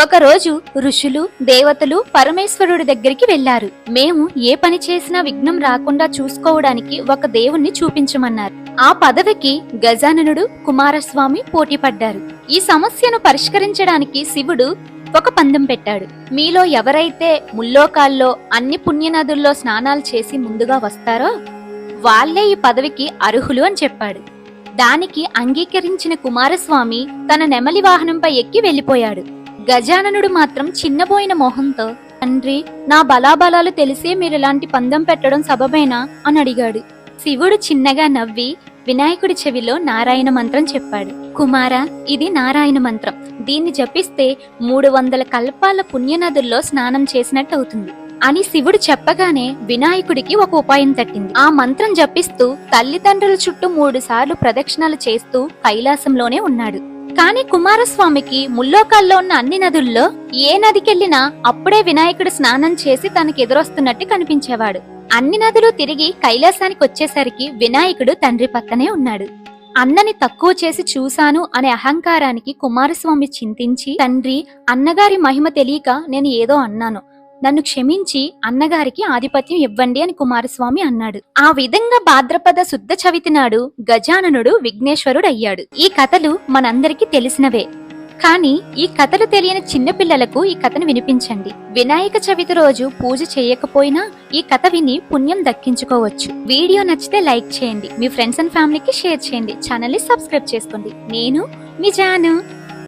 ఒకరోజు ఋషులు దేవతలు పరమేశ్వరుడి దగ్గరికి వెళ్లారు. మేము ఏ పని చేసినా విఘ్నం రాకుండా చూసుకోవడానికి ఒక దేవుణ్ణి చూపించమన్నారు. ఆ పదవికి గజాననుడు కుమారస్వామి పోటీ పడ్డారు. ఈ సమస్యను పరిష్కరించడానికి శివుడు ఒక పందెం పెట్టాడు. మీలో ఎవరైతే ముల్లోకాల్లో అన్ని పుణ్యనదుల్లో స్నానాలు చేసి ముందుగా వస్తారో వాళ్లే ఈ పదవికి అర్హులు అని చెప్పాడు. దానికి అంగీకరించిన కుమారస్వామి తన నెమలి వాహనంపై ఎక్కి వెళ్లిపోయాడు. గజాననుడు మాత్రం చిన్నబోయిన మొహంతో, తండ్రి, నా బలాబలాలు తెలిసే మీరిలాంటి పందెం పెట్టడం సబబేనా అని అడిగాడు. శివుడు చిన్నగా నవ్వి వినాయకుడి చెవిలో నారాయణ మంత్రం చెప్పాడు. కుమారా, ఇది నారాయణ మంత్రం. దీన్ని జపిస్తే 300 కల్పాల పుణ్యనదుల్లో స్నానం చేసినట్టు అవుతుంది అని శివుడు చెప్పగానే వినాయకుడికి ఒక ఉపాయం తట్టింది. ఆ మంత్రం జపిస్తూ తల్లిదండ్రుల చుట్టూ 3 సార్లు ప్రదక్షిణాలు చేస్తూ కైలాసంలోనే ఉన్నాడు. కానీ కుమారస్వామికి ముల్లోకాల్లో ఉన్న అన్ని నదుల్లో ఏ నదికెళ్లినా అప్పుడే వినాయకుడు స్నానం చేసి తనకి ఎదురొస్తున్నట్టు కనిపించేవాడు. అన్ని నదులు తిరిగి కైలాసానికి వచ్చేసరికి వినాయకుడు తండ్రి పక్కనే ఉన్నాడు. అన్నని తక్కువ చేసి చూశాను అనే అహంకారానికి కుమారస్వామి చింతించి, తండ్రి, అన్నగారి మహిమ తెలియక నేను ఏదో అన్నాను, నన్ను క్షమించి అన్నగారికి ఆధిపత్యం ఇవ్వండి అని కుమారస్వామి అన్నాడు. ఆ విధంగా భాద్రపద శుద్ధ చవితి నాడు గజాననుడు విఘ్నేశ్వరుడు అయ్యాడు. ఈ కథలు మనందరికీ తెలిసినవే. కానీ ఈ కథలు తెలియని చిన్నపిల్లలకు ఈ కథను వినిపించండి. వినాయక చవితి రోజు పూజ చేయకపోయినా ఈ కథ విని పుణ్యం దక్కించుకోవచ్చు. వీడియో నచ్చితే లైక్ చేయండి, మీ ఫ్రెండ్స్ అండ్ ఫ్యామిలీకి షేర్ చేయండి, ఛానల్ ని సబ్స్క్రైబ్ చేసుకోండి. నేను మీ జాను.